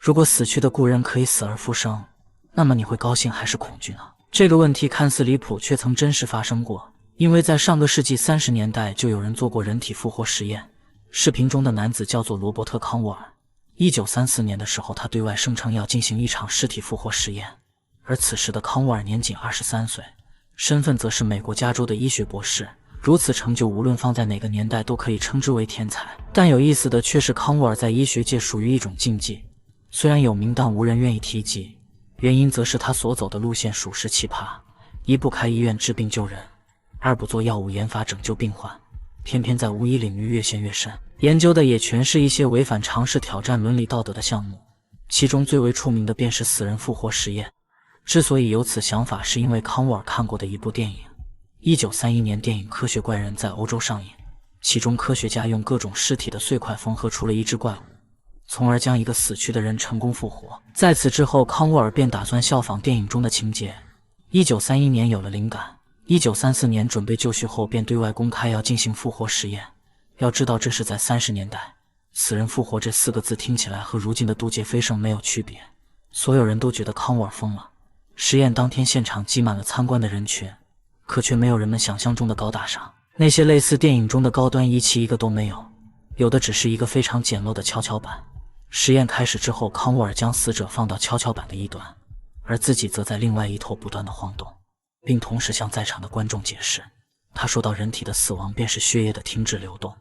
如果死去的故人可以死而復生，那麼你會高興還是恐懼呢？這個問題看似離譜，卻曾真實發生過。因為在上個世紀30年代就有人做過人體復活實驗。視頻中的男子叫做羅伯特·康沃爾。1934年的時候，他對外聲稱要進行一場屍體復活實驗。而此時的康沃爾年僅23歲，身份則是美國加州的醫學博士。如此成就，無論放在哪個年代都可以稱之為天才。但有意思的卻是，康沃爾在醫學界屬於一種禁忌，雖然有名，但無人願意提及。原因則是他所走的路線屬實奇葩：一不開醫院治病救人，二不做藥物研發拯救病患，偏偏在巫醫領域越陷越深，研究的也全是一些違反常識、挑戰倫理道德的項目。其中最為出名的便是死人復活實驗。之所以有此想法，是因为康沃尔看過的一部電影。1931年，電影《科學怪人》在歐洲上映，其中科學家用各種屍體的碎塊縫合出了一只怪物，從而將一個死去的人成功復活。在此之後，康沃爾便打算效仿電影中的情節。1931年有了靈感，1934年準備就緒後，便對外公開要進行復活實驗。要知道，這是在30年代，死人復活這4個字聽起來和如今的渡劫飛升沒有區別。所有人都覺得康沃爾瘋了。實驗當天，現場擠滿了參觀的人群，可卻沒有人們想象中的高大上。那些類似電影中的高端儀器一個都沒有，有的只是一個非常簡陋的蹺蹺板。實驗開始之後，康沃爾將死者放到蹺蹺板的一端，而自己則在另外一頭不斷地晃動，並同時向在場的觀眾解釋。他說到，人體的死亡便是血液的停止流動，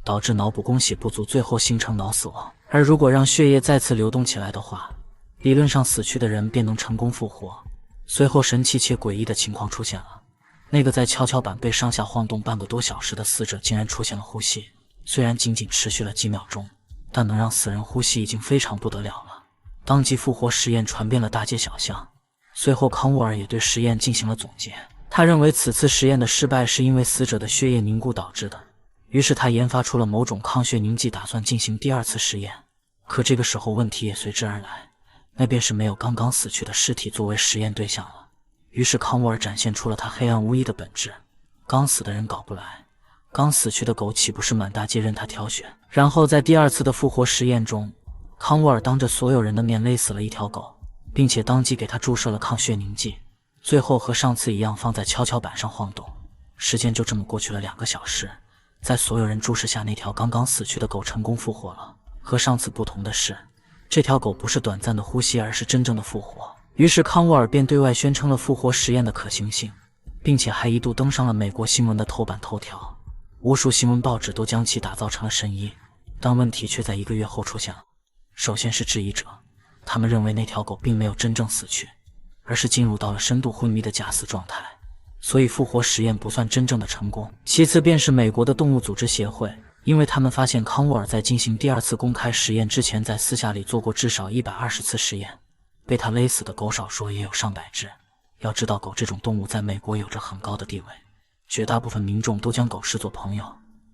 導致腦部供血不足，最後形成腦死亡。而如果讓血液再次流動起來的話，理論上死去的人便能成功復活。隨後神奇且詭異的情況出現了，那個在蹺蹺板被上下晃動半個多小時的死者竟然出現了呼吸，雖然僅僅持續了幾秒鐘，但能讓死人呼吸已經非常不得了了。當即復活實驗傳遍了大街小巷。隨後康沃爾也對實驗進行了總結，他認為此次實驗的失敗是因為死者的血液凝固導致的，於是他研發出了某種抗血凝劑，打算進行第2次實驗。可這個時候問題也隨之而來，那便是沒有剛剛死去的屍體作為實驗對象了。於是康沃爾展現出了他黑暗巫醫的本質，剛死的人搞不來，剛死去的狗豈不是滿大街任他挑選？然後在第2次的復活實驗中，康沃爾當着所有人的面勒死了一條狗，並且當即給他注射了抗血凝劑，最後和上次一樣放在蹺蹺板上晃動。時間就這麼過去了2個小時，在所有人注視下，那條剛剛死去的狗成功復活了。和上次不同的是，這條狗不是短暫的呼吸，而是真正的復活。於是康沃爾便對外宣稱了復活實驗的可行性，並且還一度登上了美國新聞的頭版頭條，無數新聞報紙都將其打造成了神醫。但問題卻在1個月後出現了。首先是質疑者，他們認為那條狗並沒有真正死去，而是進入到了深度昏迷的假死狀態，所以復活實驗不算真正的成功。其次便是美國的動物組織協會，因為他們發现康沃爾在進行第2次公開實驗之前，在私下裡做過至少120次實驗，被他勒死的狗少說也有上百隻。要知道，狗這種動物在美國有着很高的地位，絕大部分民眾都將狗視作朋友，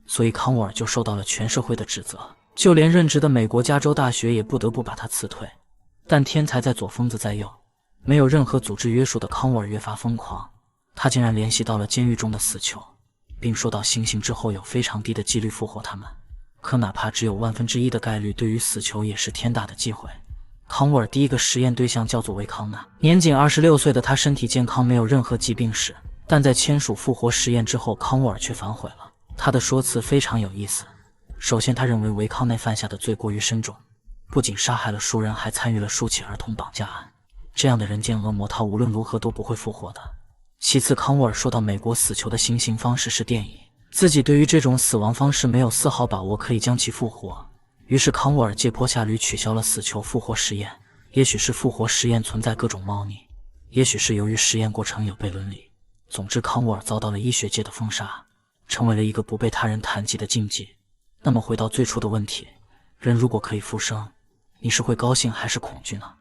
所以康沃爾就受到了全社会的指責，就連任職的美國加州大學也不得不把他辭退。但天才在左，瘋子在右，沒有任何組織約束的康沃爾越發瘋狂，他竟然聯繫到了監獄中的死囚，並說到行刑之後有非常低的幾率復活他們，可哪怕只有1/1000的概率，對於死囚也是天大的忌諱。康沃爾第1個實驗對象叫做維康納，年僅26歲的他身體健康，沒有任何疾病史，但在簽署復活實驗之後，康沃爾卻反悔了。他的說辭非常有意思。首先，他認為維康內犯下的罪過於深重，不僅殺害了數人，還參與了數起兒童綁架案，這樣的人間惡魔，他無論如何都不會復活的。其次，康沃爾說到美國死囚的行刑方式是電椅，自己對於這種死亡方式沒有絲毫把握可以將其復活。於是康沃爾借坡下驢，取消了死囚復活實驗。也許是復活實驗存在各種貓膩，也許是由於實驗過程有悖倫理。總之，康沃爾遭到了醫學界的封殺，成為了一個不被他人談及的禁忌。那麼回到最初的問題，人如果可以復生，你是會高興還是恐懼呢？